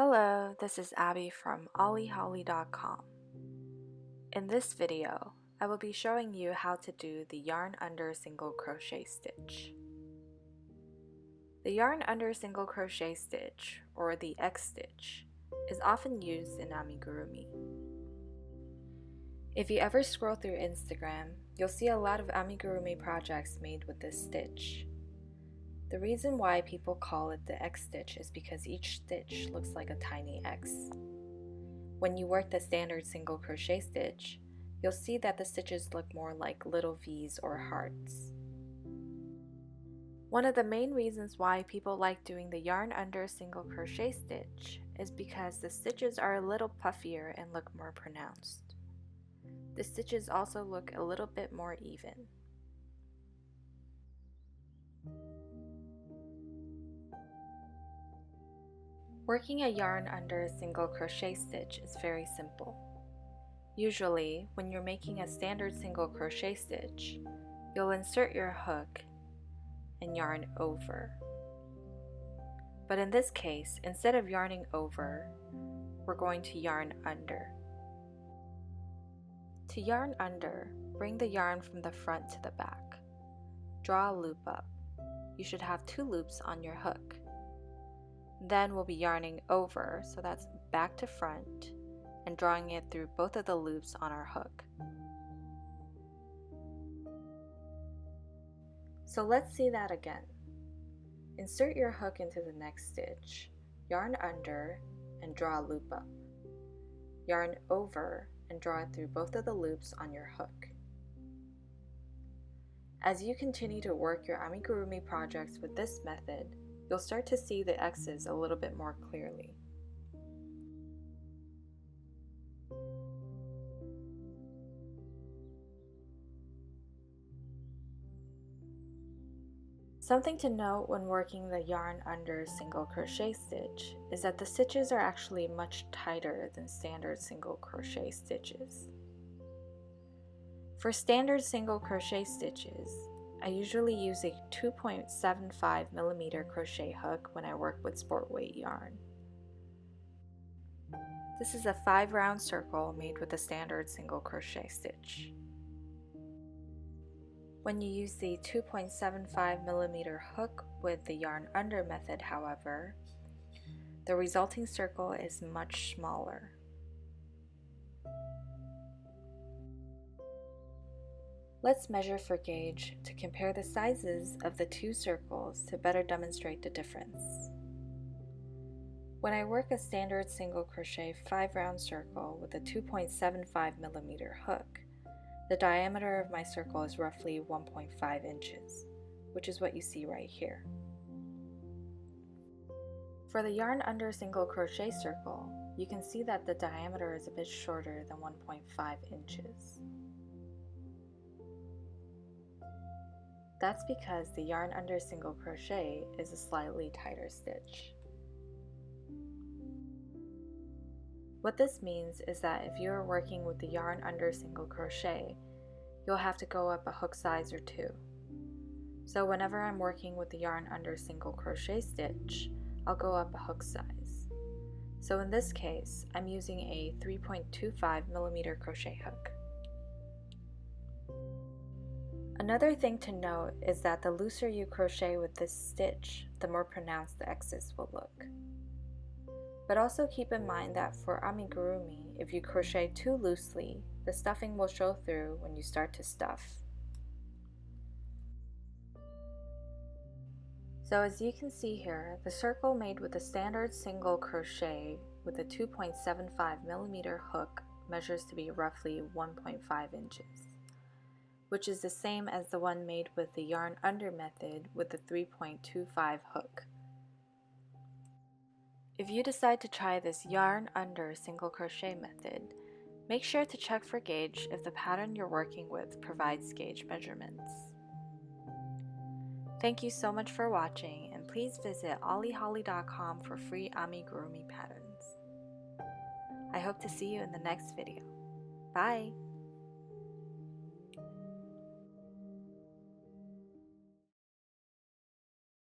Hello, this is Abby from ollieholly.com. In this video, I will be showing you how to do the yarn under single crochet stitch. The yarn under single crochet stitch, or the X stitch, is often used in amigurumi. If you ever scroll through Instagram, you'll see a lot of amigurumi projects made with this stitch. The reason why people call it the X stitch is because each stitch looks like a tiny X. When you work the standard single crochet stitch, you'll see that the stitches look more like little V's or hearts. One of the main reasons why people like doing the yarn under single crochet stitch is because the stitches are a little puffier and look more pronounced. The stitches also look a little bit more even. Working a yarn under a single crochet stitch is very simple. Usually, when you're making a standard single crochet stitch, you'll insert your hook and yarn over. But in this case, instead of yarning over, we're going to yarn under. To yarn under, bring the yarn from the front to the back. Draw a loop up. You should have 2 loops on your hook. Then we'll be yarning over, so that's back to front, and drawing it through both of the loops on our hook. So let's see that again. Insert your hook into the next stitch, yarn under, and draw a loop up. Yarn over and draw it through both of the loops on your hook. As you continue to work your amigurumi projects with this method, you'll start to see the X's a little bit more clearly. Something to note when working the yarn under single crochet stitch is that the stitches are actually much tighter than standard single crochet stitches. For standard single crochet stitches, I usually use a 2.75mm crochet hook when I work with sport weight yarn. This is a 5-round circle made with a standard single crochet stitch. When you use the 2.75mm hook with the yarn under method, however, the resulting circle is much smaller. Let's measure for gauge to compare the sizes of the 2 circles to better demonstrate the difference. When I work a standard single crochet 5-round circle with a 2.75mm hook, the diameter of my circle is roughly 1.5 inches, which is what you see right here. For the yarn under single crochet circle, you can see that the diameter is a bit shorter than 1.5 inches. That's because the yarn under single crochet is a slightly tighter stitch. What this means is that if you are working with the yarn under single crochet, you'll have to go up a hook size or 2. So whenever I'm working with the yarn under single crochet stitch, I'll go up a hook size. So in this case, I'm using a 3.25mm crochet hook. Another thing to note is that the looser you crochet with this stitch, the more pronounced the X's will look. But also keep in mind that for amigurumi, if you crochet too loosely, the stuffing will show through when you start to stuff. So as you can see here, the circle made with a standard single crochet with a 2.75mm hook measures to be roughly 1.5 inches. Which is the same as the one made with the yarn under method with the 3.25 hook. If you decide to try this yarn under single crochet method, make sure to check for gauge if the pattern you're working with provides gauge measurements. Thank you so much for watching, and please visit ollieholly.com for free amigurumi patterns. I hope to see you in the next video. Bye!